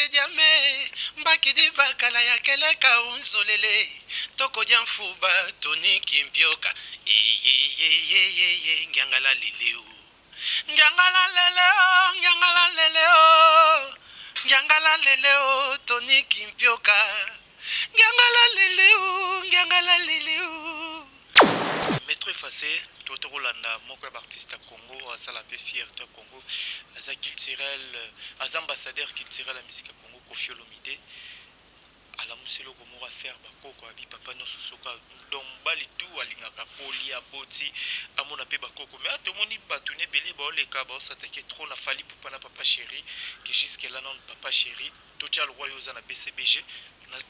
diame mbakidi bakala ya keleka unzolele toko diamfuba Tony Kimpioka ngangala leleu ngangala leleu Tony Kimpioka ngangala leleu Métro effacé Toto Rolanda moko artiste à Congo asala pe fierté Congo asa culturel as ambassadeur culturel la musique à Congo Koffi Olomide ala muselo komora faire bakoko abi papa no sosoka donc bali tout alingaka poli aboti amona pe bakoko mais atomoni batune belé ba oleka ba s'attaquer trop na fali pour pana papa chéri que jusque là non papa chéri to tia le royaume na BCBG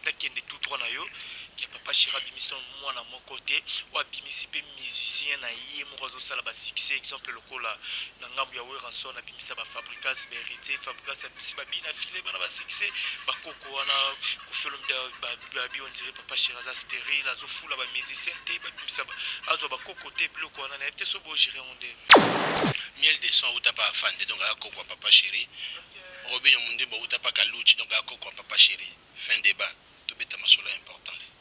na kende tout trois na yo que papa chéri bimiston moi na mon côté ou abimisi pe musicien na yé mo rezo sala ba succès exemple lokola na ngambu ya weranso na bimisa ba fabricas vérité fabricas bisi ba bina filé bana ba succès bakoko wana Koffi Olomide babi on dirait papa chéri za stérile azo fula ba musicien te ba bimisa azo ba koko te bloko wana na te so bo gérer onde miel de son ou ta pas fan donc a koko papa chéri Robin Munde bo ou ta pas kalouchi donc a koko papa chéri fin débat tout beta masolo importance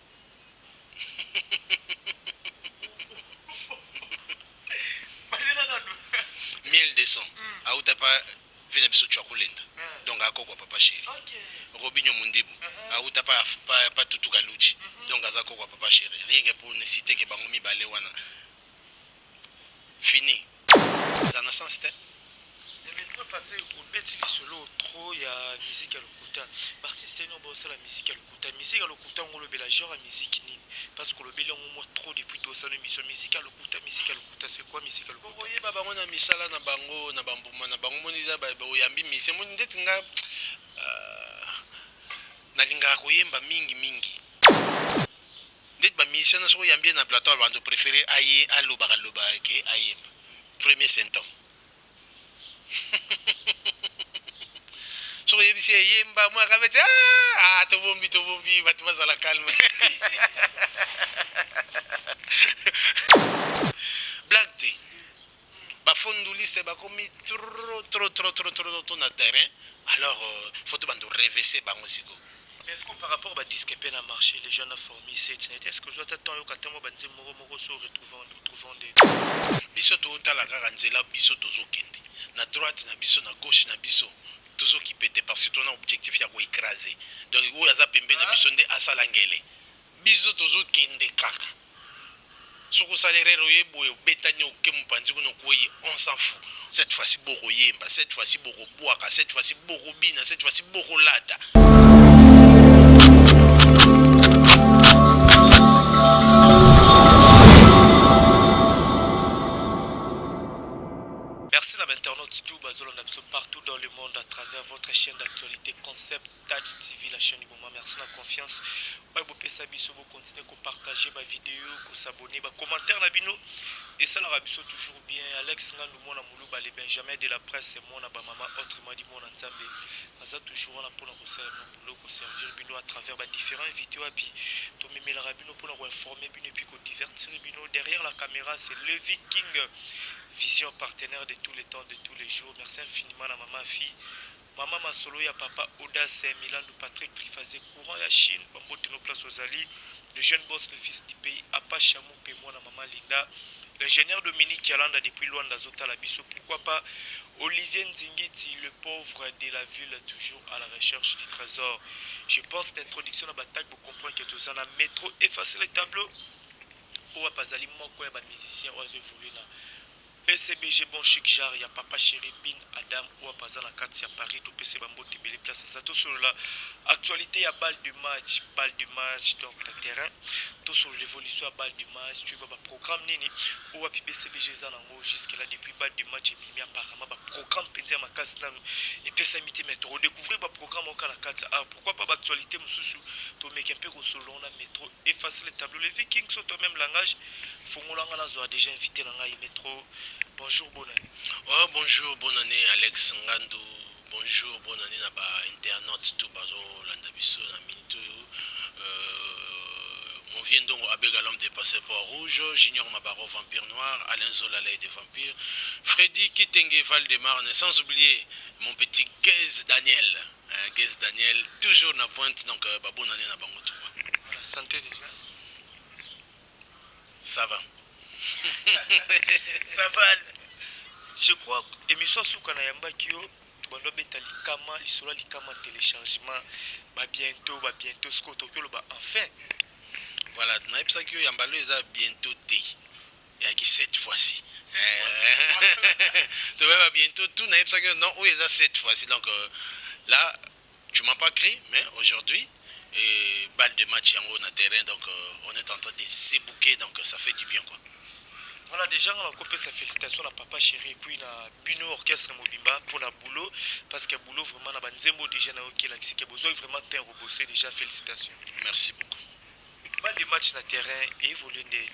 miel de son a ou ta pas vena biso chokolenda donc a koko papa chéri Robinho Mundibu a ou ta pas tutu kalouchi donc a koko papa chéri rien que pour ne citer que bangomi balé wana fini dans un sens c'était trop facile au bêtis solo trop ya musique à l'okuta artiste no bossa la musique à l'okuta on le bela genre musique nini parce que le bela on moi trop depuis tout ça émission musique à l'okuta c'est quoi musique à l'okuta oye baba ngona misala na bango na bambuma na bango moniza ba oyambi mission moni ndeti nga na linga koyemba mingi ndeti ba mission na so yambi na plateau bando préféré aye aloba ke ayemba premier symptôme so yebisi yemba moi kabete to bombi batu bazala calme black tea ba fonduliste ba komi trop na terrain alors faut te bando rêver bango siko. Est-ce que par rapport à disque peine à marché les jeunes a formé est-ce que soit temps yo katamo banze moko so retrouvant des biso to tala kaka nzela biso tozo kende na droite na biso na gauche na biso tozo ki pété parce que ton objectif ya ko écraser donc o yaza pembe na biso nde asala ngele biso tozo kende kaka soko salerero yebo betani oke mpanzi kuno koyi on s'en fout cette fois-ci boko yemba cette fois-ci boko boaka cette fois-ci boko bina cette fois-ci boko lata. Merci à l'internaute tout partout dans le monde à travers votre chaîne d'actualité Concept Taj TV, la chaîne du moment. Merci de la confiance. Vous continuez à partager ma vidéo, à s'abonner, à commenter na bino. Et ça la biso toujours bien. Alex Ngandou mona Moulouba les Benjamin de la presse et mon maman autrement dit mon Nzambe. Ça toujours là pour nous servir bino à travers différentes vidéos puis to meme la rabino pour nous informer bino et puis ko divertir bino. Derrière la caméra, c'est le Viking. Vision partenaire de tous les temps, de tous les jours. Merci infiniment à maman, fille. Maman Masolo, ya papa Oda Saint-Milan, de Patrick Trifazé, courant la Chine, Bambo de nos places aux Ali, le jeune boss, le fils du pays, Apache Chamou, Pémon, la maman Linda, l'ingénieur Dominique Yalanda depuis loin d'Azota la Bisso, pourquoi pas Olivier Nzingiti, le pauvre de la ville, toujours à la recherche du trésor. Je pense l'introduction à Bataille pour comprendre que tout ça, dans métro, effacer les tableaux. Ou à Pazali, moi, quoi, un musicien, ou à évoluer là. PCBG bon chic jar ya papa chéri bin Adam ou à Pazana 4 à Paris tout PC Bambo Tibeli place ça tout sur la actualité ya balle du match donc le terrain tout sur l'évolution à balle du match tu vois programme nini ou à PCBG zanango jusque là depuis balle du match et puis apparemment programme pendia ma casse là et puis ça imiter métro découvrir programme au kana 4 pourquoi pas actualité mususu to make un peu solo on a métro effacer les tableaux les Vikings sont au même langage fongolanga na zo déjà invité na métro. Bonjour, bonne année. Oh, bonjour, bonne année, Alex Ngandou. Bonjour, bonne année, Naba internaute, tout bazo, landabiso, na minute. On vient donc à Bégalom des passeports rouges, Junior Mabaro, vampire noir, Alain Zola, l'œil des vampires, Freddy Kitenge, Val de Marne, sans oublier mon petit Gaze Daniel. Guest Daniel, toujours na pointe, donc bonne année na bango tout. Santé déjà. Ça va. Ça va. Je crois que émission Soukana Yamba Kyo, bando beta likama, lisola likama téléchargement, bientôt Scott enfin. Voilà, na epsa Kyo Yambalo est bientôt té. Et qui cette fois-ci. Tu vas bientôt tout na epsa Kyo non, où est cette fois-ci. Donc là, tu m'as pas créé, mais aujourd'hui, balle de match en haut na terrain, donc on est en train de s'ébouquer, donc ça fait du bien quoi. Voilà, déjà, on a coupé sa félicitation à papa chéri et puis na Bino Orchestre Mobimba pour la boulot. Parce que boulot vraiment, na banzembo déjà na ok, là, qui a besoin vraiment de rebosser déjà, félicitations. Merci beaucoup. Balle de match na terrain et évolue ndeli.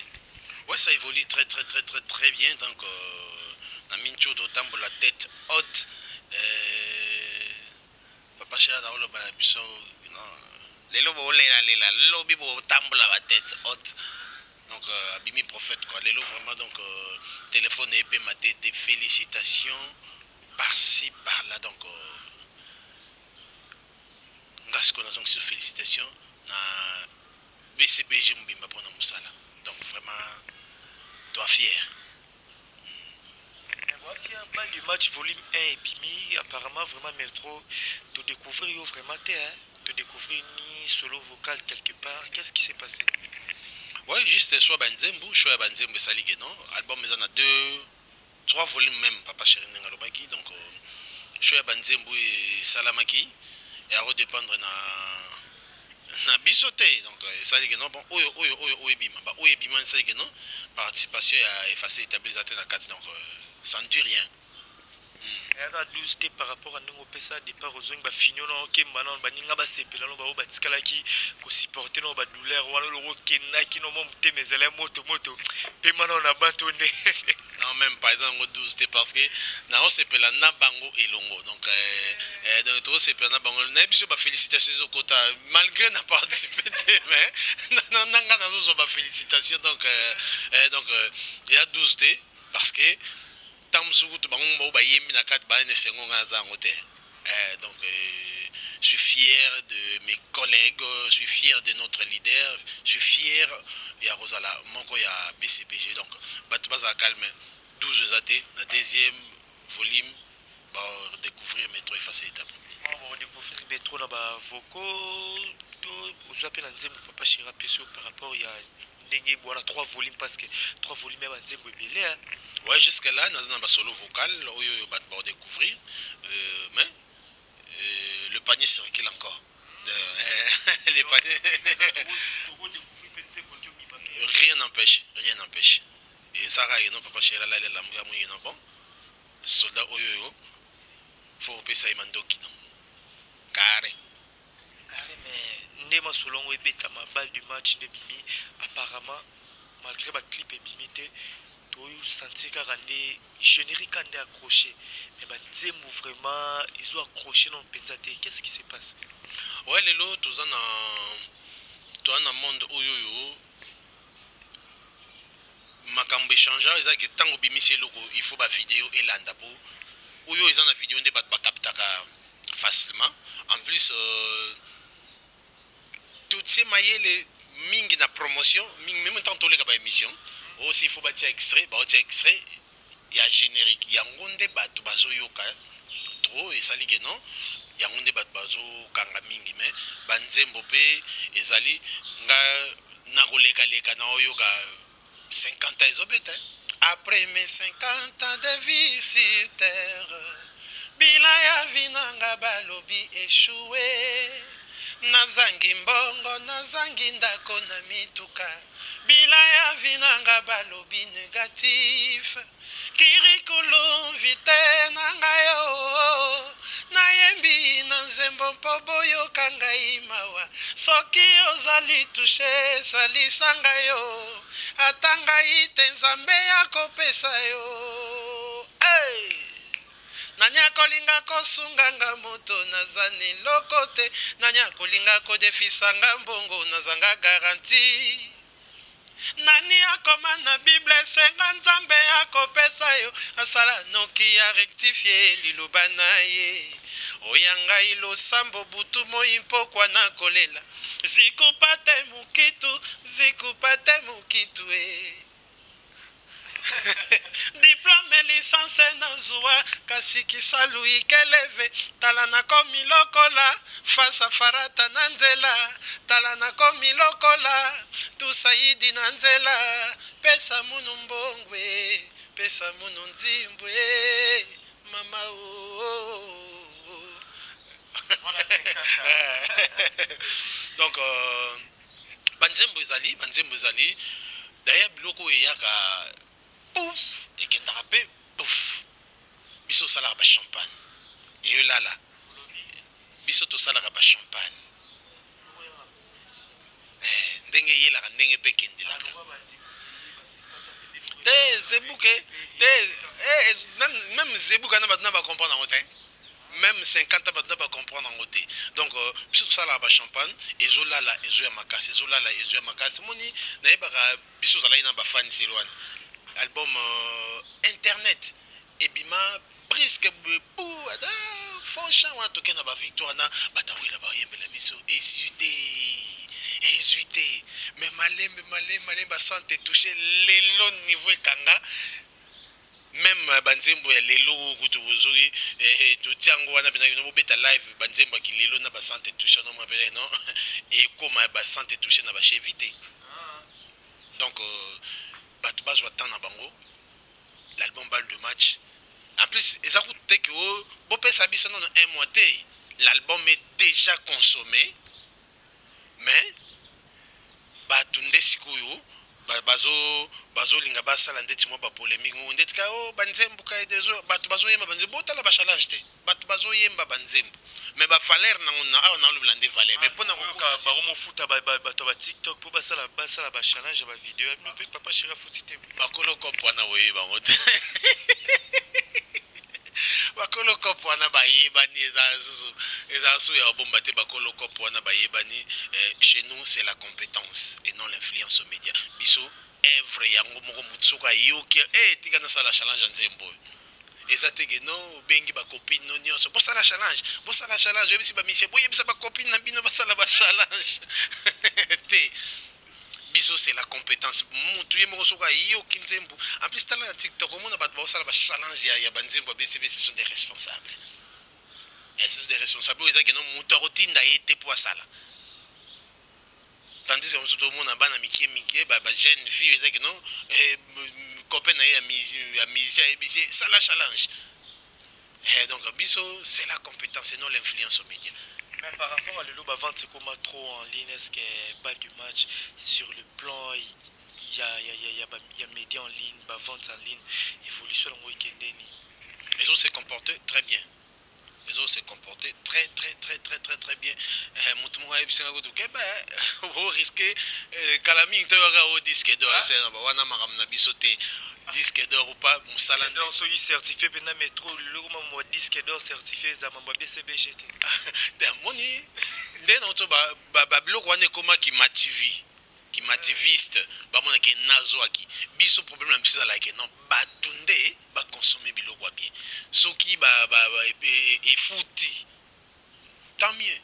Ouais, ça évolue très bien. Donc, na mincho do tambo la tête haute. Papa chéri na olo ba biso, lelo bo lela, lobi bo tambo la tête haute. Donc, Abimi prophète, quoi. Les lots, vraiment, donc, téléphone et maté des félicitations par-ci, par-là. Donc, grâce qu'on a donc ces félicitations, na BCBG Mbimba pour nous Moussala. Donc, vraiment, toi fier. Voici un bal du match volume 1 et Bimi. Apparemment, vraiment, métro, de découvrir vraiment, de découvrir ni solo vocal quelque part. Qu'est-ce qui s'est passé? Ouais, juste soit Banzembu, soit Banzembu Salige, non? Album, mais on a 3 volumes même, Papa Chéri Nengalobaki. Donc, soit Banzembu et Salamaki. Et à redépendre na bisoté. Donc, Salige, non? Bon, Oyo Bima. Bah, Oyo Bima, Salige, non? Participation à effacer établissateur dans 4. Donc, ça ne dit rien. Yaka 12 te par rapport à nous pesa départ aux zones ba finio na okemba na baninga ba sepela no ba batikala ki ko supporter no ba douleur wana lo kenna ki no mo mtemezela moto pe mana na bato ne. Non, même par exemple 12 te parce que na on sepela na bango elongo. Donc dans tout sepela na bango na biso ba félicitations au kota malgré n'a participé mais nanga na zo ba félicitations donc il y a 12 te parce que donc je suis fier de mes collègues, je suis fier de notre leader, je suis fier de Rosala, mon y a BCPG. Donc, Batoubaza calme, 12 athées, le deuxième volume, pour découvrir métro effacé étape. Pour découvrir métro, on a vocaux, vous appelez un zémo papa Chira par rapport il y a 3 volumes parce que 3 volumes même un zémo belé. Ouais, jusqu'à là, on a un solo vocal, pour découvrir, mais le panier se recule encore. Les paniers... Rien n'empêche. Et Sarah, non, papa Chéra, là, la mouille, non, bon. Soldat Oyo, faut payer ça, Mandoki, non. Carré. Mais, Nema Solon, Webeta, ma balle du match de Bimi, apparemment, malgré ma clip et Bimi, tu senti qu'un générique est accroché. Mais ben, vraiment, ils ont accroché dans le pensate. Qu'est-ce qui se passe? Ouais, les lots, tous dans un monde où makambo échangeant, ils ont que tant que bimisi logo, il faut ba vidéo et l'anda pour. Où ils ont la vidéo, on ba captaka facilement. En plus, toutes ces mailles les mingi na promotion, même tant que les émission. Aussi il faut bâtir extrait, il y a générique, il y a un gonde bato bazo yoka trop et ça ligue non, il y a un gonde bato bazo kanga mingi mais banzembo pe ezali nga na koleka leka na yoka 50 ans ezobeta. Après mes 50 ans de vie sur terre, bila ya vinanga balobi échoué. Nazangi mbongo, nazangi ndako na mituka. Bila ya vinanga balobi négatif. Kirikulu vite nangayo. Nayembi na nzembo mpo boyoka ngai mawa. Soki ozali touche salisanga yo. Ata ngai te nzambe akopesa yo. Hey! Nanya kolinga kosunganga moto nazani lokote. Nanya kolinga kodefisanga mbongo nazanga garanti. Nani akoma na Bible senga nzambe akopesa yo. Asala noki ya rectifier liloba na ye. Oyangai losambo butu moi mpokwa na kolela. Zikupate mukitu Diplôme licence na zuwa kasi kisalu ikeleve tala na komi lokola fasa farata na nzela tala na komi lokola tusaidi na nzela pesa munu mbongwe pesa munu nzimbwe mama donc banzembo ezali d'ailleurs biloko eyaka pouf ekendaka mpe pouf biso osalaka bachampagne eyolala biso tosalaka bachampagne ndenge eyelaka ndenge mpe ekendelaka te zebuke te même zebuka na bato na bacomprendre yango te même 50 bato na bacomprendre yango te donc biso tosalaka bachampagne ezolala ezoya makasi moni nayebaka biso ozalaki na bafaniseli wana album internet ebima presque pou ada foncha wana toke na bavictoire na batawela bayembela biso ezuite mais malembe basante touche lelo niveau ekanga même banzembo ya lelo kutu bozoi totiango wana pena kino bobeta live banzembo ya kilelo na basante touche no mapele non ekoma basante touche na bachevite donc bato bazwa temps na bango l'album balle de match en plus eza kute ke bopesa biso nono un mois te l'album est déjà consommé mais bato nde sikoyo bazolinga basala ndeti mwa bapolémique mo ndeti ka banzembo ka edezo bato bazoyemba banzembo botala bachallenge te bato bazoyemba banzembo mais bavaler nango na awa nalobela nde valer mais mpona bakomofuta bato ba tiktok mpo basala bachallenge ya bavideo mpe papa shira futi te bakolo kopo wana boyeba yango te bakolo kopo wana bayebani eza so ya babomba te bakolo kopo wana bayebani chez nous c'est la compétence et non l'influence aux médias biso œuvre yango moko mutu soko ayoki tika nasala challenge ya nzembo eza teke no obengi bacopine no nyonso bosala challenge oyebisi bamisie boyebisa bacopine na bino basala bachallenge te biso c'est la compétence mutu ye moko soko ayoki nzembo en plus tala na tiktok omona bato baosala bachallenge ya banzembo abcb ce sont des responsables ce sont des responsables oyo ezaki no mutu akotinda ye te po asala tandis que mosusu tomona bana mike bajeune fille ezaki no copain na ye ya musicien ayebisi sala challenge donc biso c'est la compétence et non l'influence aux médias. Mais par rapport à Lelo, vente c'est comment trop en ligne, est-ce que pas du match sur le plan, il y a médias en ligne, vente en ligne, évolution dans le week-end. Les autres s'est comporté très bien. Les autres s'est comporté très bien. Moutoumou a ébissé un coup de Québec, vous risquez Kalami, tu as au disque d'or, c'est un wana maramna bisoté. Disque d'or ou pas, Moussala. Donc, soyez certifié, pendant métro, le disque d'or certifié, ça m'a BCBGT. Moni, dès notre blog, on est comme qui mativiste, on est nazo aki. Biso problème, c'est là que non, batunde, ba consommer biloko bien. Ce qui est fouti, tant mieux.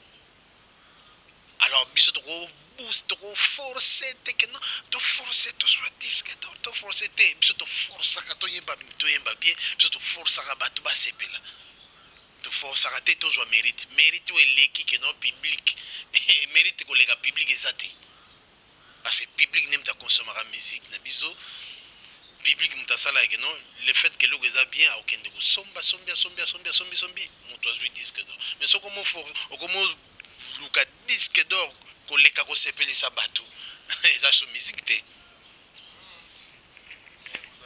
Alors, biso trop boost, trop forcé, non, to forcer tout sur disque d'or, to forcer te, biso to force à to yemba bien, biso to force à batu ba sepela. To force à te to joie mérite ou eleki que non public, mérite que les public ezati. Parce que public n'aime ta consommer la musique, na biso public mutasala que non, le fait que le gars bien a aucun de somba, muto jouer disque d'or. Mais ce comment faut comment luka disque d'or koleka ko sepelisa bato eza so musique te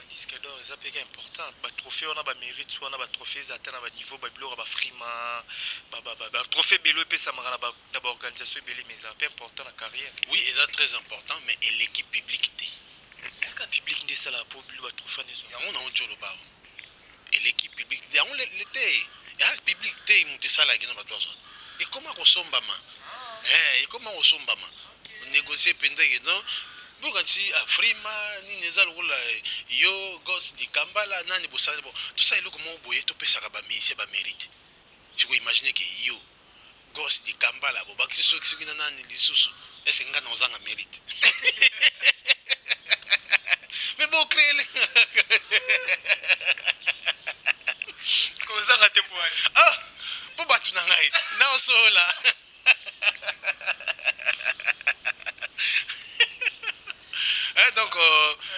disque d'or eza peka important ba trophée on a ba mérite soit on a ba trophée za atteindre ba niveau ba biloko ba frima ba trophée belo epesa mara na ba organisation belé mais c'est important la carrière. Oui, eza très important mais et l'équipe publique te ka public ndé ça la po bilo ba trophée nezo yango na ojolo ba et l'équipe publique yango le te ya public te mutu sala kino ba tozo et comment kosombama et comment kosombama négocier pendant non bukanti afrima nini eza lokola yo gos di kambala nani bosala bon tout ça eloko mo boye to pesa ka ba misi ba mérite. Si vous imaginez soki na nani lisusu est-ce que nga na ozanga mérite mais bon créer le kozanga te poani ah po batu na ngai na osola donc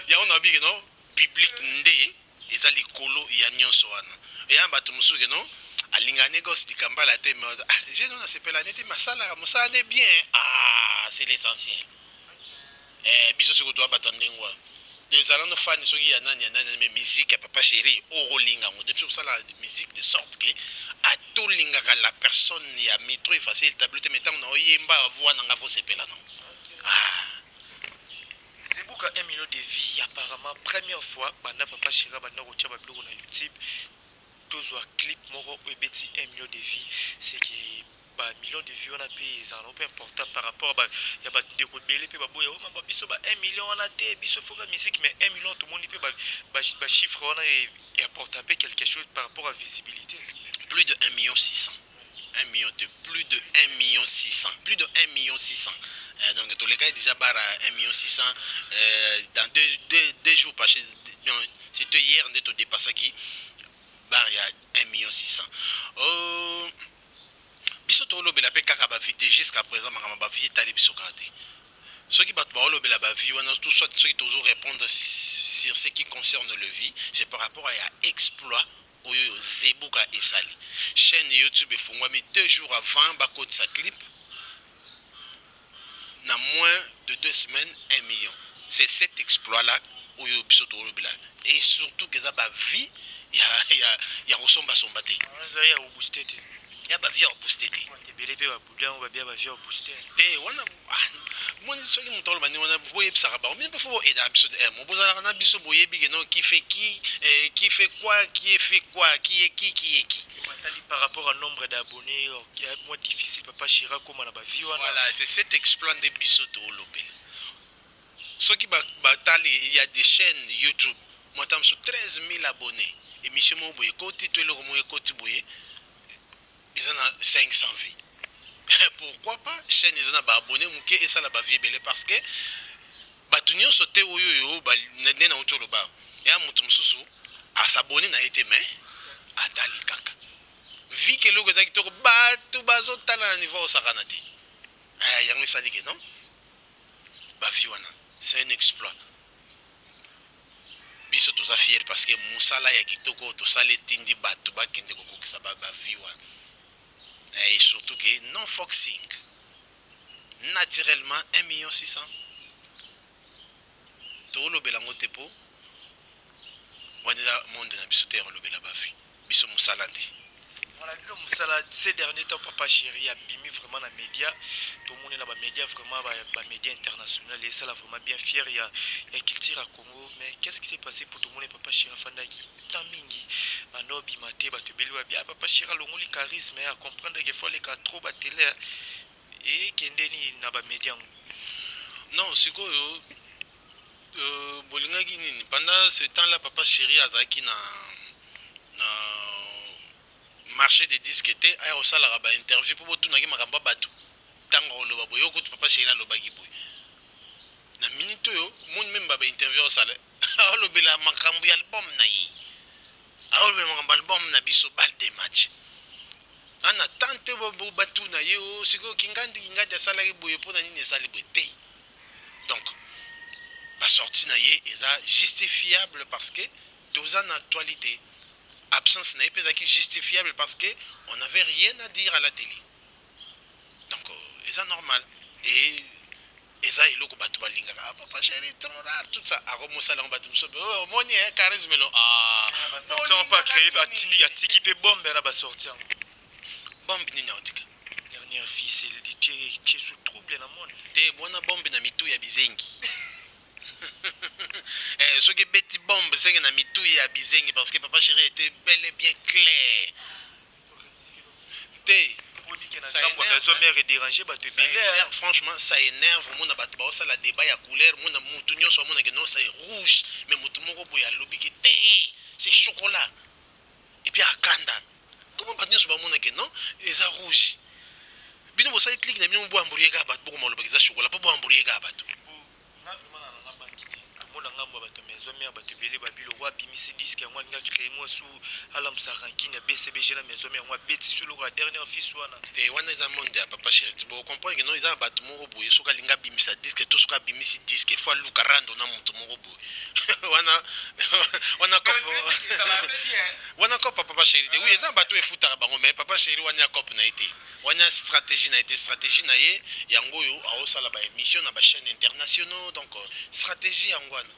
ya on a big no public nde eza likolo ya nyonso wana ya bato mosusu no alinga négoce likambala te mais je non sepela nete masala mosala ne bien c'est l'essentiel biso siko to bato ndengwa des alons fans soki ya nani mais musique ya papa chéri olinga ngo depuis ça musique de sorte que a to linga la personne ya métro facile tablette mettant na oyemba voix na nga fo sepela non Zebuka 1 million de vies apparemment première fois banda papa chéri banda kotia ba biloko na YouTube tous un clip moro ebeti 1 million de vies c'est que ba million de vues on a payé ça non peu important par rapport à ya ba ndeko belé pe ba boya o mamba biso ba 1 million on a té biso foka musique mais 1 million tout le monde peut ba chiffre on a et apporte un peu quelque chose par rapport à visibilité plus de 1 million 600 1 million de plus de 1 million 600 plus de 1 million 600 donc tous les cas déjà barre à 1 million 600 dans deux jours passés c'était hier on est dépassé qui barre il y a 1 million 600 biso to lobela pe kaka ba vite jusqu'à présent makama ba vie tali biso kate ceux qui battent ba lobela ba vie wana tout soit ceux qui toujours répondre sur ce qui concerne le vie c'est par rapport à exploit oyo Zebuka esali chaîne YouTube efungwami 2 jours avant ba code sa clip na moins de 2 semaines 1 million c'est cet exploit là oyo biso to lobela et surtout que ça ba vie ya kosomba somba te ya booster te ya ba vie booster te belé pe ba boudan ba bien ba vie booster te wana moi soki mutolo bani wana boye bisaka ba mais pas faut aider biso mo bozala na biso boye bige non qui fait quoi qui fait quoi qui est qui par rapport au nombre d'abonnés qui est moins difficile papa Chira comme on a ba vie wana voilà c'est cet exploit de biso to lobel soki ba tali il y a des chaînes YouTube moi tam sur 13 000 abonnés émission mo boye koti to le mo koti boye ils en a 500 vies pourquoi pas chaîne ils en a ba abonné muke et ça la ba vie belé parce que batu nyonso te oyo ba ne na utolo ba ya mutu mususu a s'abonner na été mais atali kaka vie que loko za kitoko batu bazo tala na niveau osakana te yango esali ke non ba vie wana c'est un exploit biso toza fier parce que musala ya kitoko tosala tindi batu bakende kokokisa ba vie wana et surtout que non foxing naturellement 1 million 600 to lobela ngote po wana monde na biso terre lobela ba vie biso musala ndi voilà bilo musala ces derniers temps papa chéri a bimi vraiment na média tout le monde na ba média vraiment ba média international et ça là vraiment bien fier il y a culture à Congo mais qu'est-ce qui s'est passé pour tout le monde papa chéri fandaki tamingi ando bimate ba te beli bien papa chéri longoli charisme à comprendre qu'il faut les cas trop ba télé et kendeni na ba média non sikoyo bolingaki nini pendant ce temps là papa chéri azaki na marché des disques était aya osalaka ba interview po botunaki makambo batu tanga oloba boyo ko papa chéri alobaki boy na minute oyo mon même ba interview osala alobela makambo ya album na yi alobela makambo album na biso bal de match ana tante bo batu na yo siko kingandi asalaki boye po na nini esali boye te donc ba sortie na ye eza justifiable parce que toza na actualité absence n'est pas justifiable parce que on n'avait rien à dire à la télé donc c'est normal et ça il loko batu balinga papa chéri trop rare tout ça a remoncer là on batu so moni charisme lo sortir pas créer atiki pe bombe na ba sortir bombe ni na otika dernière fille c'est le sous trouble na monde te bona bombe na mitu ya bizengi ce qui beti bombe c'est que na mitu ya bizengi parce que papa chéri était bel et bien clair te ça énerve, franchement ça énerve mon abatu ba ça la débat ya couleur mon mutu nyonso mon que non c'est rouge mais mutu moko boya lobi que c'est chocolat et puis à kanda comment pas nyonso ba mon que non les rouge bino bosali clique na bino boambrouiller ka bato boko maloba eza chocolat po boambrouiller ka bato mona ngambo bato maison mère bato belé babilo wa bimisi disque yango nga créer moi sous alam sarankine BCBG na maison mère moi beti sur le dernier fils wana te wana eza monde ya papa chéri bo comprendre que non eza bato moko boye soka linga bimisa disque to soka bimisi disque fois luka rando na moto moko boye wana kopa papa chéri te oui eza bato efutaka bango mais papa chéri wana cop na été wana stratégie na été stratégie na ye yango yo aosala ba émission na ba chaîne internationaux donc stratégie yango wana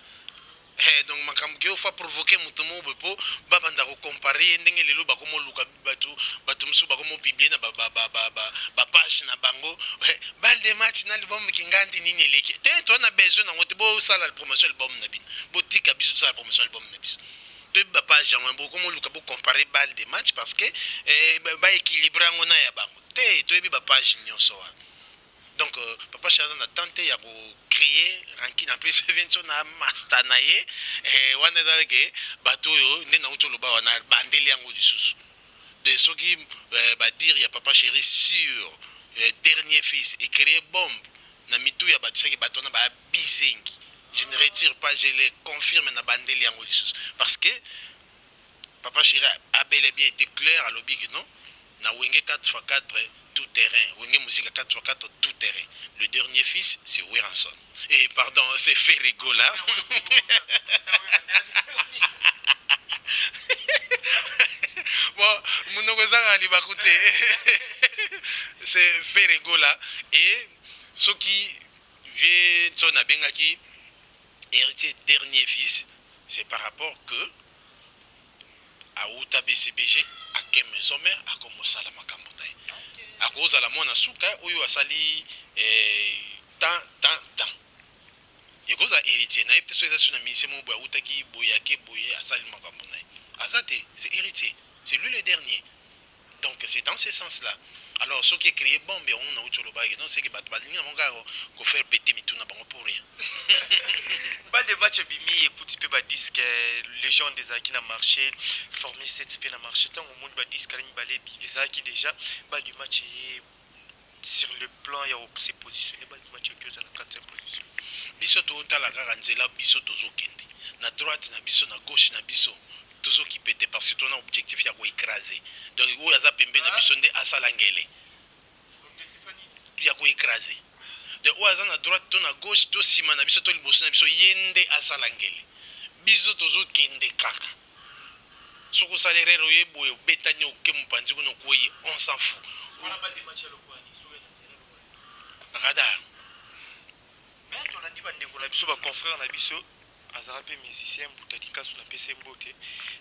donc makambo ke ofa provoquer moto moko boye po babanda kocompare ndenge lelo bakomoluka bato mosusu bakomopublie na bapage na bango bal de match na album kingandi nini eleki te toana besoin nango te bosala promotion album na bino botika biso tosala promotion album na biso toyebi bapage yango bokomoluka bocompare bal de match parce que baéquilibre yango na ya bango te toyebi bapage nyonso wana donc papa Chaza na tenté ya créer ranking en plus vient na master na ye wana dalke bato yo nde na utoloba wana bandeli yango lisusu de soki ba dire ya papa chéri sur dernier fils et créer bombe na mitu ya bato seki bato na ba bizengi je ne retire pas je le confirme na bandeli yango lisusu parce que papa chéri a bel et bien été clair à lobby que non na wenge 4x4 tout terrain. Wenge musique 4x4 tout terrain. Le dernier fils, c'est Weranson. Et pardon, c'est Ferregola. Bon, c'est Ferregola. Et ce qui vient son abengaki héritier dernier fils, c'est par rapport que à Outa BCBG, à Kem Zomer, à Komosala Makambotai. À cause de la mona souka, oyo asali tant. Et cause à héritier, naïf te souhaite sur la mission boya outaki boyake boye asali Makambotai. Azate, c'est héritier, c'est lui le dernier. Donc c'est dans ce sens-là. Alors, ce qui est créé, bon, mais on a autre chose, c'est que mon gars, qu'on fait péter mituna pour rien. Bal de match bimi écoute peu ba disque les gens des qui na marché formé 7 spé na marché tant au monde ba disque ligne balé les qui déjà bal du match sur le plan il y a s'est positionné bal du match que za la 4e position. Biso to tala kaka nzela biso tozo kende. Na droite na biso na gauche na biso. Toujours qui pète parce que ton objectif est écraser. Donc, il y a pembe na biso nde asala ngele. Il y a écraser. De où à droite, ton à gauche, to sima na biso to liboso na biso yende asala ngele. Biso toujours kende kaka. Soko salerero ye boye betanyo ke mpanzi kuno koyi on s'en fout. Radar. Mais on a dit bande ko na biso ba confrère na biso azarape musicien Boutalika sur la PC Mbote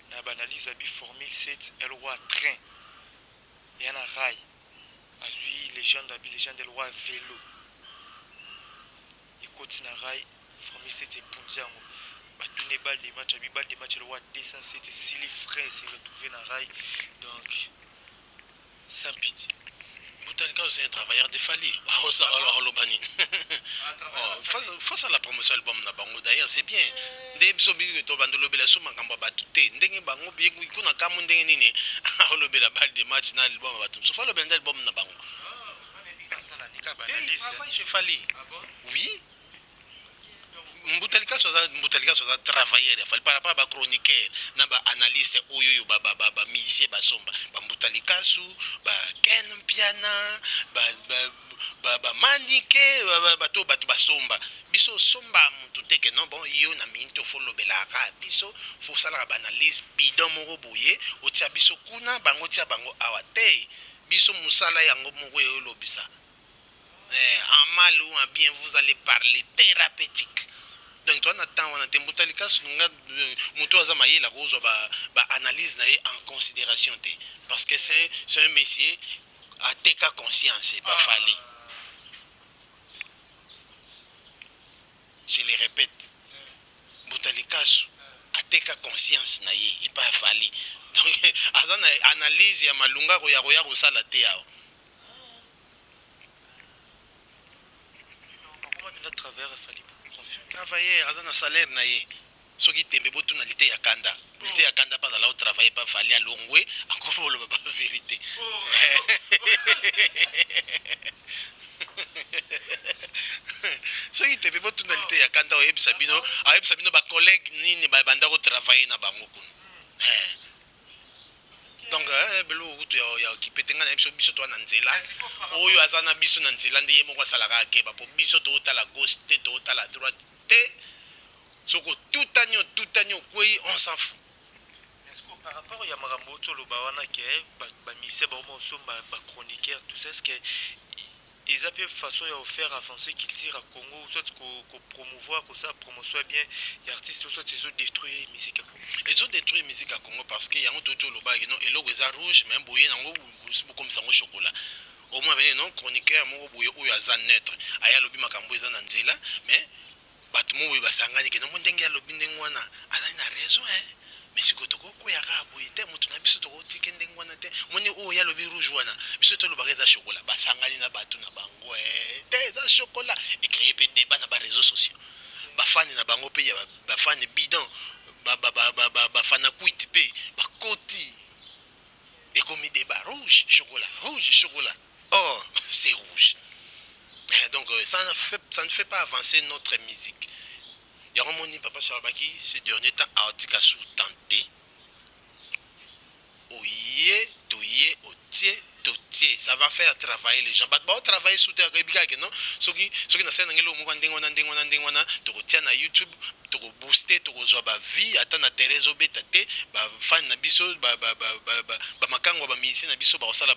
na banalise abi formule 7 el roi train et un rail azui légende abi légende el roi vélo et continue rail formule 7 et punzango batune balle de match abi balle de match el roi 207 si les frères s'est retrouvé na rail donc sans pitié. Boutalika c'est un travailleur de Fali. Face à la promotion album na bango d'ailleurs c'est bien. Nde biso bi to bandolo bela so makambo batute ndenge bango bi kuna kamu ndenge nini olobela balle de match na album batum. So fa lobela album na bango. Je Fali. Oui. Boutalika soit travailleur il fallait pas ba chroniqueur na ba analyste oyo ba musicien ba somba ba Boutalika su ba ken piana ba manike ba to ba somba biso somba mutu teke non bon yo na minto fo lobela ka biso fo sala ba analyse bidon moko boye o tia biso kuna bango tia bango awate biso musala yango moko yo lobisa en mal ou en bien vous allez parler thérapeutique. Donc toi on a Boutalika sunga muto azama yela ko ba analyse na en considération té parce que c'est un métier à teka conscience pas Fali. Je le répète. Boutalika à teka conscience na et pas Fali. Donc azana analyse ya malunga ko ya ko sala té yao. Comment à travers Fali travailler à un salaire naïe ce qui t'aime beaucoup na lité ya kanda lité ya kanda pas là où travailler pas Fali à Longwe encore pour la vérité kanda oyebisa bino ba collègue nini ba banda ko travailler na bango kuna. Donc belo kutu ya kipetenga na biso to na nzela. Oyo azana biso na nzela ndi ye moko salaka akeba po biso to tala gauche te to tala droite te. Soko tout anyo kwei on s'en fout. Par rapport à Yamarambo, le Bawana qui est, Missé, chroniqueur, tout ça, est-ce que ils ont une façon de faire avancer qu'ils tirent à Congo, soit qu'on promouvoir, que ça promotion bien, les artistes, soit ils ont détruit la musique à Congo. Ils ont détruit la musique à Congo parce qu'il y a un tout le bas, et l'eau est rouge, même bouillé, comme ça, au chocolat. Au moins, non, chroniqueur, mon bouillé, ou à neutre, aya lobi makambo ezana nzela, mais batmo oui basangani que non mondenga lobi ndengwana, ala na raison hein. Mais si tu as un peu de temps, tu as besoin de te il y a le rouge, tu as besoin chocolat. Des chocolat. Et créer des débats dans les réseaux sociaux. Les fans na bango pe ba fan bidon, ba fan kuiti pe, ba koti. Et comme débat rouge, chocolat. Oh, c'est rouge. Donc ça ne fait pas avancer notre musique. Il y a un moment papa Charbaki, ces derniers temps, article sous-tenté. Oye, toye, otie, totie. Ça va faire travailler les gens. Bah, travailler sous terre, non? Ceux qui n'ont pas de tu na YouTube, tu booster, tu as vie, attends na Thérèse Obetate, fan na biso, makango ba musicien na biso, osala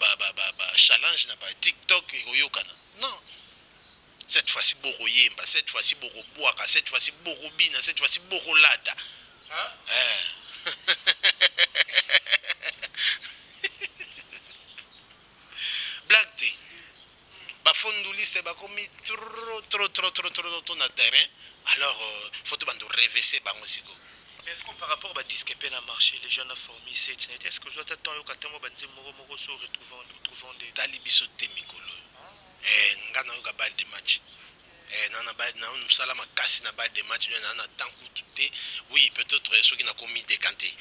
challenge na TikTok, non. Cette fois-ci, Boro Yemba, cette fois-ci, Boro Boaka, cette fois-ci, Boro Bina, cette fois-ci, Boro Lata. Blague te. Bafonduliste, bakomi trop na terrain. Alors, faut te réverser bangosiko. Est-ce que par rapport à disque peine à marché, les jeunes ont formé cette net, est-ce que vous attendez au katamo banzi moro so retrouvant des talibiso temikolo. Ngana yo kabal de match. Nana bad na on sala makasi na bad de match na tanku tuté. Oui, peut-être ceux qui n'a commis décanté.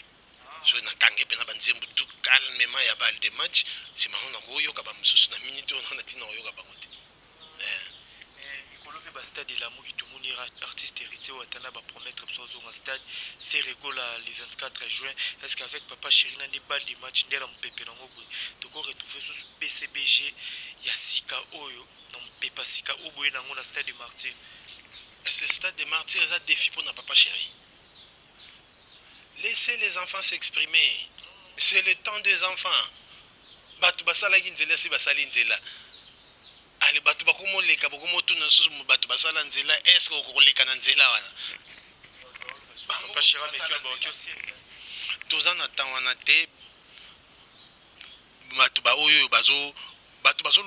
Ceux na kangé pena banzembu tout calmement ya bal de match, c'est maintenant na koyo ka ba mususu na minute on a tina yo ka ba ngote. Ba stade de la Mouki tout le monde artiste héritier ou atana va promettre un stade fait régola le 24 juin. Est-ce qu'avec papa chéri n'a pas de match d'air en pépé dans le tu peux retrouver sur PCBG Yasika Oyo dans Pepa Sika Oboye dans le stade de Martyr. Ce stade de Martyr est un défi pour notre papa chéri. Laissez les enfants s'exprimer. C'est le temps des enfants. Batu basala ginzela si basali nzela. Ali batu bakomo leka bakomo tuna susu batu basala nzela est-ce que okoleka na nzela wana papa chira mekyo ba aussi tozana tawana te batu ba oyo bazo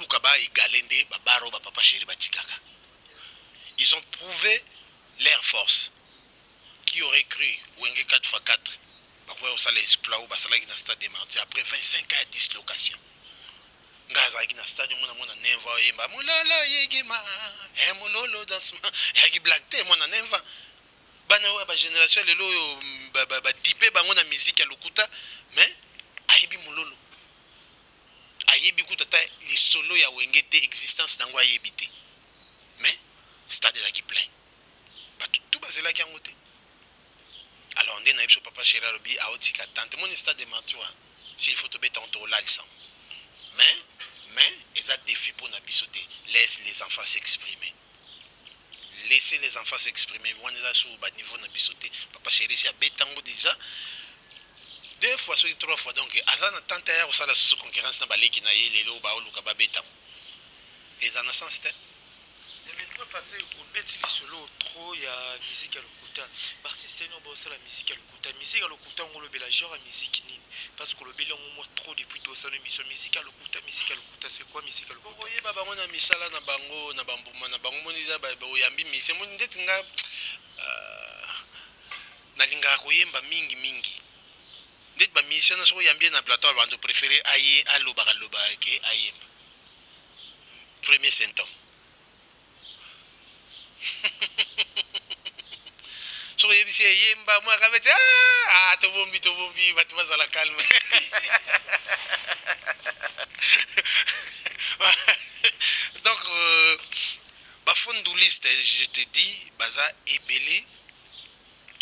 luka ba egalende ba baro ba papa chéri batikaka. Ils ont prouvé leur force. Qui aurait cru Wenge 4x4 bakwa osala exploit ou basala na stade de Martyr après 25 ans de dislocation. Ngaza ki na stade mona neva yemba mulolo yegima mulolo dansma yagi black te mona neva bana wa ba génération lelo ba dipe bango na musique ya lokuta mais ayebi mulolo ayebi kutata li solo ya Wenge te existence nango ayebi te mais stade la ki plein ba tout bazela ki ngote. Alors on dit na biso papa chéri lobi aotika tante mon stade de Martyr s'il faut te mettre en tour là mais ils ont des défis pour n'abisoter. Laisse les enfants s'exprimer. Laissez les enfants s'exprimer. On est là sur le niveau n'abisoter. Papa chéri, c'est à Bétango déjà. 2 fois, 3 fois. Donc, avant de tenter à faire la concurrence, dans les qui n'aillent les lots, baou, le Bétango. Et dans le sens, c'est. Mais facile, au petit solo, trop, il y a musique à l'okuta. L'artiste est non, c'est la musique à l'okuta. Musique à l'okuta, on le bel genre à musique nini. Parce que le bel on moins trop depuis tout ça, musique à l'okuta, c'est quoi musique à l'okuta? Vous voyez, baba, on a mis ça là, na bango, na bambuma, na bango, moniza, baba, oyambi, mais c'est mon idée, tinga, na linga, koyemba, mingi. Dès ba mission, na so yambi na plateau, bando préféré aye, aloba, ke ayemba. Premier symptôme. So yebisi yemba moi kabete to bombi batu bazala calme. Donc bafonduli fondoliste, je te dis, baza ebele.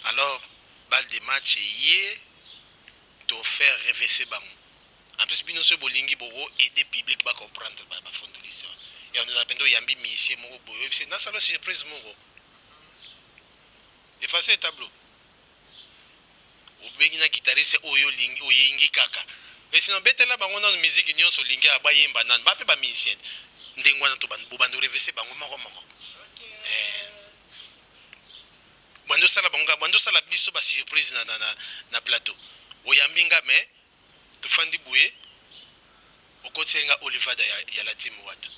Alors, balle de match hier, te faire rêver bango. En plus, bino se bolingi bogo aider public ba comprendre ba fondoliste. Et on nous appelle yambi monsieur moko boyo, c'est na sala surprise moko. Effacer le tableau. Obengi na guitariste oyo lingi oyingi kaka. Et sinon betela bango na musique nyonso lingi abayemba nan ba pe ba musicien. Ndengwana to bando rêver bango moko. Bando sala biso ba surprise na plateau. Oyambinga mais to fandi boué okotsenga Olivada ya la team wata.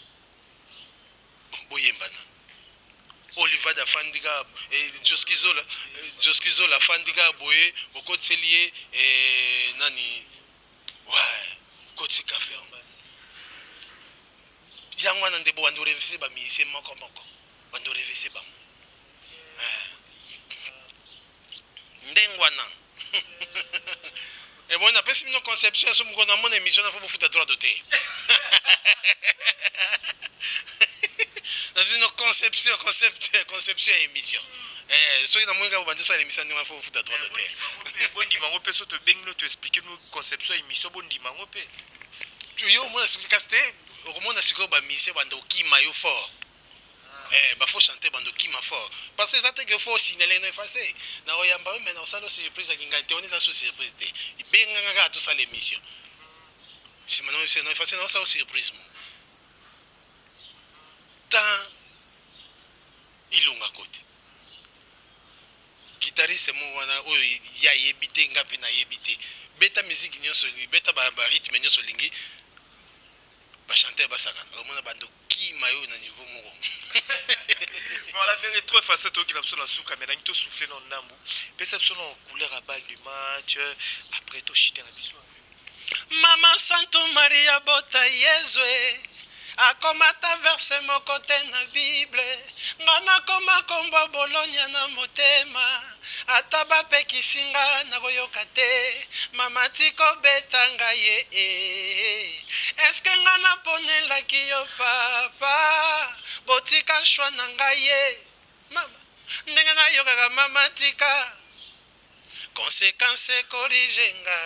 Boyemba na. Olivada fandiga Joskizo la fandiga boye okotselie nani ouais kotsi café. Yangwana ndebo bando rêver ba musicien moko. Bando rêver bango. Ndengwana. Et bon, on a pas une conception, c'est mon émission, il faut vous foutre droit de thé. Une conception émission. Ceux qui n'ont pas vendu ça l'émission, il faut vous foutre droit de thé. Bon dimanche, peut te baigner, te expliquer nos conception émission, bon dimanche, peut. Yo, moi, c'est que au moins, c'est que mission, bando qui maillot fort. Faut chanter bando qui m'a fort parce que ça te faut signaler non effacé na oyamba mais na ça la surprise qui on est dans surprise il benga tout ça l'émission si maintenant c'est non effacé non ça surprise tant ilunga côté guitariste mo wana oyo ya yebite ngapi na yebite beta musique nyonso beta ba rythme nyonso lingi ba chanter ba saka omona bando qui mayo na niveau moko. Voilà, mais trop facile toi qui l'as sur la sous caméra, il te souffle dans le nambu. Perception en couleur à balle du match. Après toi chiter la bisou. Mama Santo Maria Bota Yezwe. Akomata verse moko te na Bible. Ngana koma komba Bologna na motema. Ata bapekisi nga na koyoka te. Mama tiko betanga ye. Eske nga naponelaki yo papa. Botika shwa na ngai ye. Mama ndenge nayokaka mama tika. Conséquence corrige nga.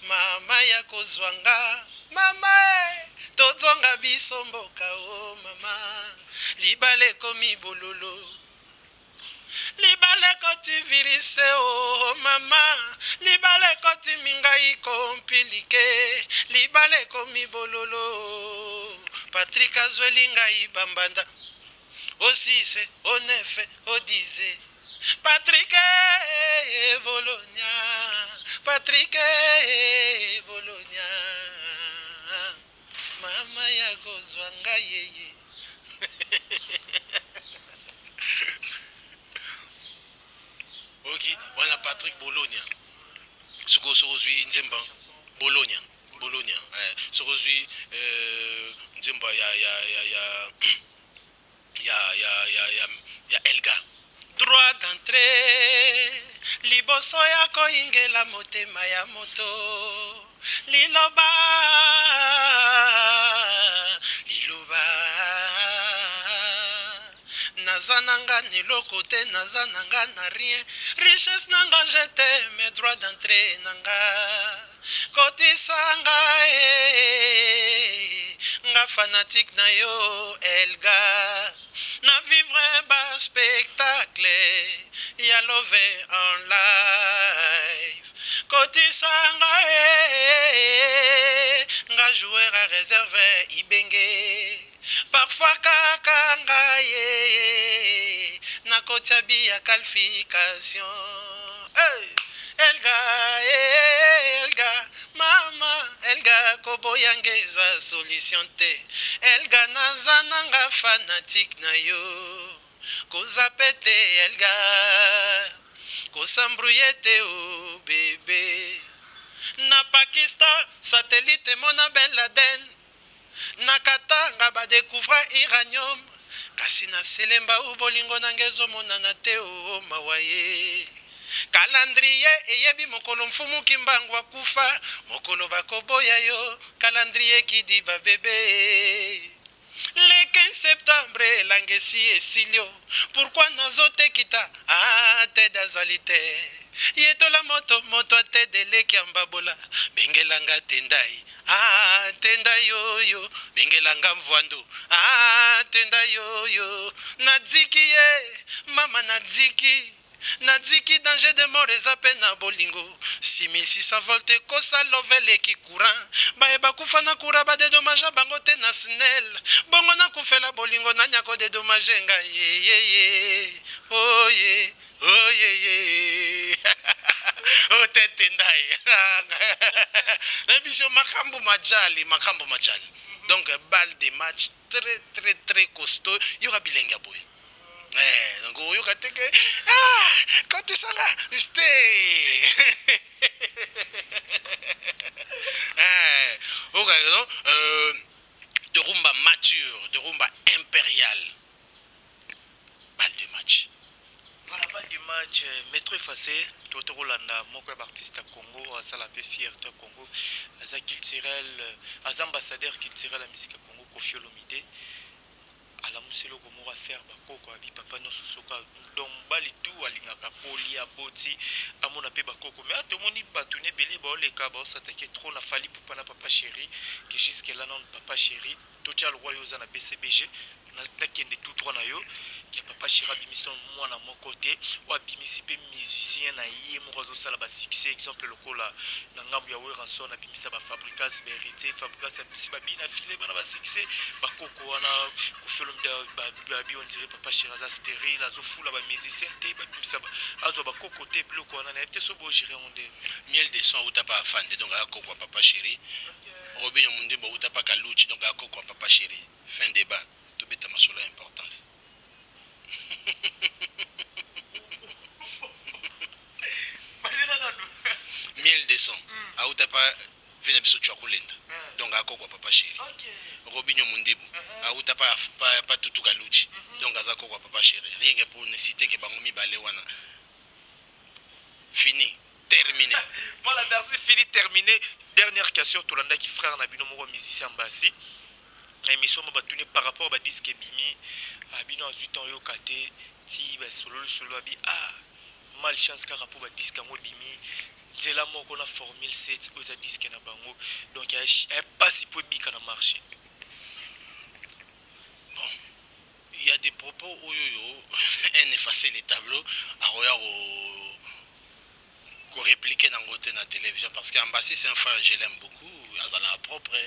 Mama ya kozwa nga. Mama tozonga biso mboka o mama. Libale komi bololo. Libale koti virise o mama. Libale koti mingai kompilike. Libale komi bololo. Patrick azweli ngai bambanda. Osise, onefe, odize. Patrick Bologna. Patrick Bologna. Mama ya kozwa ngai yeye. Ok, voilà Patrick Bologna. Ce que aujourd'hui Nzemba Bologna. Ce que aujourd'hui Nzemba ya Elga. Droit d'entrée. Liboso ya koingela motema ya moto. Liloba. Nazananga ni lokote nazananga na rien. Richesse nanga jete mes droits d'entrée nanga. Kotisanga nga fanatique na yo Elga. Na vivre ba spectacle ya love en live. Kotisanga nga joueur à réserve ibenge. Parfois kaka ye na kotiabi ya qualification. Hey, Elga, mama, Elga koboyangeza solution te. Elga nazananga fanatique na yo. Kozapete Elga, kosambrouillete o bébé. Na Pakistan, satellite mona Ben Laden. Nakatanga ba découvrir uranium. Kasi na selemba u bolingo nangezo monana te o mawaye. Calendrier eyebi mokolo mfumu kimbangu akufa. Mokolo bakoboya yo. Calendrier ki di ba bébé. Le 15 septembre langesi esilio. Pourquoi nazote kita? Ah, te dazalite. Yetola moto ate deleki ambabola. Bengelanga tendai. Ah, tenda yo. Bengelanga mvwando. Ah, tenda yo. Nadziki ye. Mama nadziki. Nadziki danger de mort ezape na bolingo 6600 volts kosa loveleki courant baeba kufa na kura badedommage bango te na snel bongo na kufela bolingo na nyako dedommage ngai ye oye o tete ndai na biso makambo majali donc balle de match très costaud yura bilenga boy. Donc on yoka teke quand tu sanga stay de rumba mature, de rumba impérial. Balle de match. Voilà, balle de match, métro effacé, Toto Rolanda, mon artiste à Congo, à Salapé fierté à Congo, à culturel, à ambassadeur culturel à musique à Congo, Kofi Olomide. ala muselo ko mora faire bakoko abi papa no sosoka donc bali tout alingaka poli aboti amona pe bakoko mais atomoni batune belé ba oleka ba s'attaquer trop na fali pour pana papa chéri que jusque là non papa chéri to tia le royaume na BCBG na kende tout trois na yo que papa chéri bimission moi na mon côté ou abimisi pe musicien na yé mo zo sala ba succès exemple lokola na ngambu ya weranson abimisa ba fabricas vérité fabricas abimisi ba bina filé bana ba succès bakoko wana ko babi on dirait papa Chiraza stérile azo fula ba musicien te babisa azo ba kokote bloko na te so bo gérer onde miel de son uta pa fan donc a kokwa papa chéri robinho munde bo uta pa kaluchi donc a kokwa papa chéri fin débat to beta masola importance miel de son a uta pa vina biso chokolenda donc a kokwa papa chéri Robinho Mundibu auta pas tout kaluchi donc azako kwa papa chéri rien que pour ne citer que bangomi balewana fini terminé. Voilà, merci, fini, terminé. Dernière question, Tolanda qui frère Nabino Moro musicien Bassi. L'émission m'a battu par rapport à disque Bimi. Abino a 8 ans yo kate ti ba solo abi malchance car rapport à disque ngo Bimi. C'est là moi qu'on a formule 7 aux disques na bango. Donc il y a pas si peu bika na marché. Bon, il y a des propos où un effacer les tableaux à répliquer dans la télévision parce qu'en bas c'est un frère je l'aime beaucoup à propre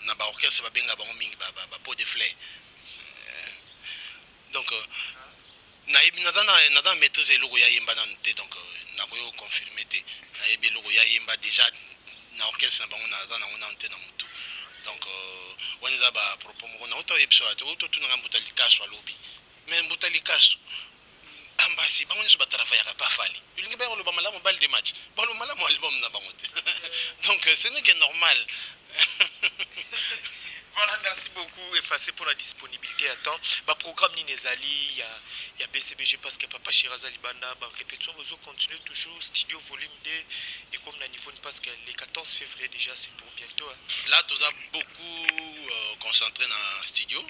na ba orchestre ba benga bango mingi ba pot de fleurs donc na maîtriser logo ya yemba na nte donc na ko confirmer te na yebi logo ya yemba déjà na orchestre na bango na nte na mutu donc waniza ba propos mo na auto episode auto tuna ngambuta likaso alobi mais mbuta likaso ambasi bango nso ba travailler pas fali ulingi ba lo ba malamu balle de match ba lo malamu album na bango te donc ce n'est que normal. Voilà, merci beaucoup Effacé pour la disponibilité à temps. Bah programme Ninezali, il y a BCBG parce que Papa Chiraza Libanda, bah répétition vous continue toujours studio volume 2 et comme la niveau parce que le 14 février déjà c'est pour bientôt. Hein. Là tu as beaucoup concentré dans le studio,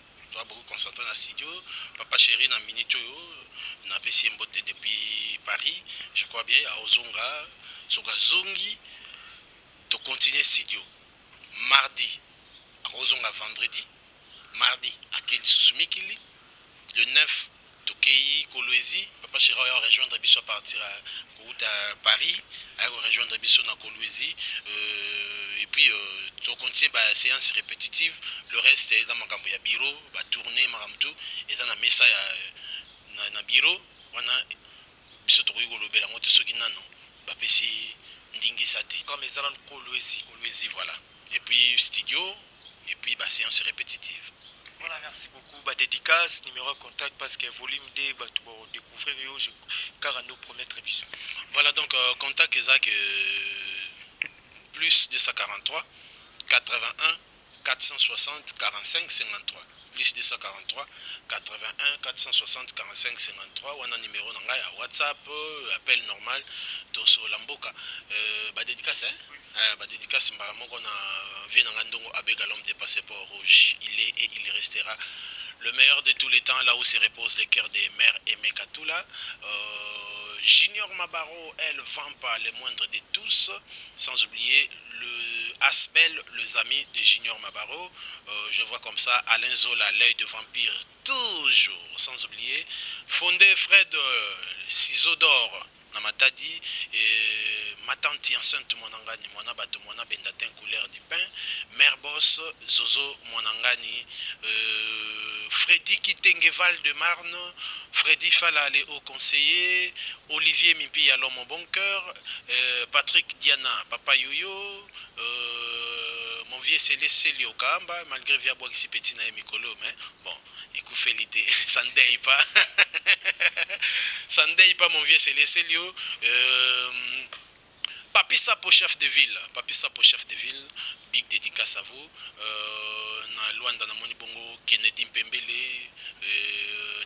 Papa Chéri dans minute na PC Mbote depuis Paris, je crois bien à Ozonga, Sogazongi, tu continues studio. Mardi à Ozonga vendredi, mardi à Kensusumikili, le 9 Tokei Kolwezi, Papa Chéri a rejoindre Bisso à partir à Paris, a rejoindre Bisso à Kolwezi, et puis tu continues la séance répétitive, le reste est dans mon bureau, va tourner Maramtou, et dans la messa na bureau, on a Bisso Tokoyi Kolobé, la moto Soginano, Bapesi Ndingi Sate. Comme les allants Kolwezi. Kolwezi, voilà. Et puis studio, et puis séance répétitive. Voilà, merci beaucoup. Bah, dédicace, numéro de contact parce que volume 2, bah, tu vas découvrir car à nos premières émissions. Voilà, donc contact Isaac plus 243 81 460 45 53. plus 243 81 460 45 53 wana numéro na ngai ya WhatsApp appel normal toso lamboka dédicace dédicace mbala moko na vie na ngandongo abega l'homme des passeports rouges. Il est et il restera le meilleur de tous les temps, là où se repose le cœur des mères Aimé Katoula. Junior Mabaro, elle vend pas les moindres de tous, sans oublier le Asbel, les amis de Junior Mabaro. Je vois comme ça Alain Zola, l'œil de vampire, toujours, sans oublier Fondé Fred, ciseaux d'or. Namatadi, ma tante enceinte monangani, mona bato mona bendatin couleur du pain, mère boss, Zozo monangani, Freddy Kitengeval de Marne, Freddy Fala les hauts conseillers, Olivier Mimpi à l'homme au bon cœur, Patrick Diana, Papa Yoyo, mon vieux Célé au Kamba, malgré via bois qui petit na Mikolo, mais bon, écoute Félité, ça ne déille pas. Ça ne déille pas mon vieux Célio. Papissa pour chef de ville. Papissa pour chef de ville. Big dédicace à vous. Na Luanda na moni bongo Kennedy Mpembele.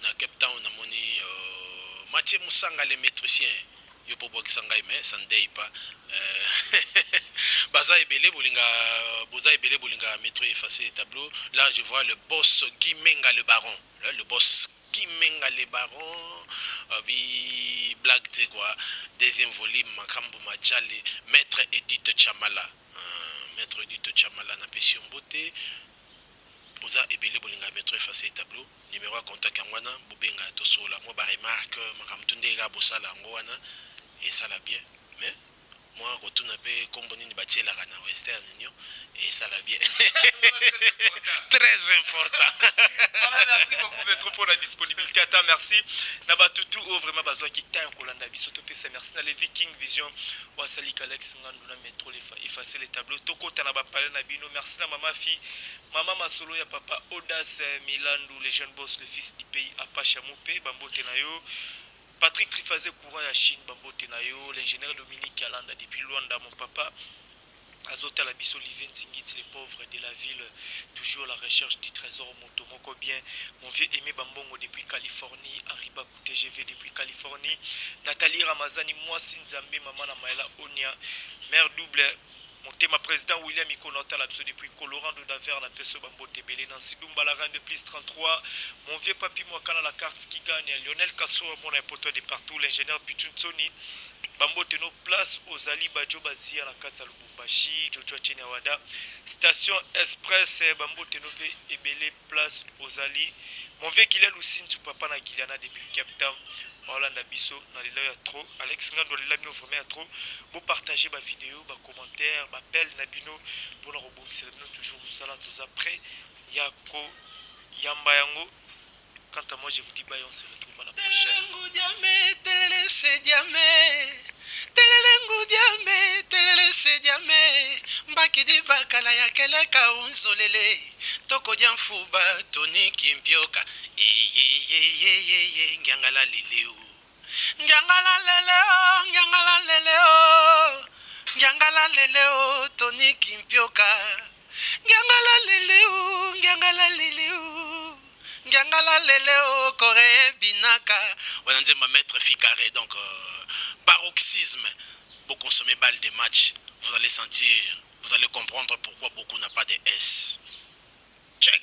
Na Cape Town na moni Mathieu Moussanga le maîtricien. Yo po boki sangai mais ça ne déille pas. Baza ebele bolinga métro effacé les tableaux. Là je vois le boss Guy Menga le baron. Là, le boss Guy Menga le baron. Blague de quoi. Deuxième volume Makambo Majali. Maître Edith Chamala. Maître Edith Chamala na Pession Beauté. Boza ebele bolinga métro effacé les tableaux. Numéro à contact ngwana bobenga tosola moi ba remarque makamtunde ga bosala ngwana et ça l'a bien mais moi retourne un peu comme bonini batiela kana western union et ça l'a bien. Très important. Voilà, merci beaucoup Maître pour la disponibilité. Attends, merci. Nabatutu vraiment besoin qui t'a un colanda bisoto pesa merci na les Viking Vision wasali Alex nganduna Métro effacer les tableaux toko tanaba parler na bino merci na maman fille maman Masolo ya papa Audace Milandu les jeunes boss le fils du pays Apache Moupe Bambote na yo Patrick Trifazé courant ya Chine Bambote na yo l'ingénieur Dominique Alanda depuis Luanda mon papa Azota la biso Olivier Nzingit, les pauvres de la ville, toujours à la recherche du trésor Motomoko bien. Mon vieux Aimé Bambongo depuis Californie, Ariba TGV depuis Californie, Nathalie Ramazani, moi Sinzambe, maman Namaela Onia, mère double, mon thème président William Ikonota l'abso depuis Colorant de Daver, la Peso Bambo Tebele, Nancy Dumbalaran de plus 33, mon vieux papy Mwakana la carte qui gagne, Lionel Kasso, mon impoteur de partout, l'ingénieur Pichun Sony. Bambo Teno place aux Ali Badjo Bazia na kata Lubumbashi, Jojo Chenawada, station express Bambo Teno Ebele place aux Ali. Mon vieux Gilel Oussine, tu papa na Giliana depuis Cape Town. Hollande Bisso, dans les là trop. Alex Ngando, les là vraiment trop. Vous partagez ma vidéo, ma commentaire, ma belle Nabino. Pour le robot, c'est toujours Moussala, tous après. Yako, Yambayango. Quant à moi, je vous dis bye, on se retrouve à la prochaine. Mbakidi bakala ya keleka unzolele toko diamfuba toni kimpioka ngangala leleo ngangala leleo toni kimpioka ngangala leleo kore binaka Voilà ma maître Ficaré donc paroxysme pour consommer balle de match vous allez sentir vous allez comprendre pourquoi beaucoup n'a pas de S check.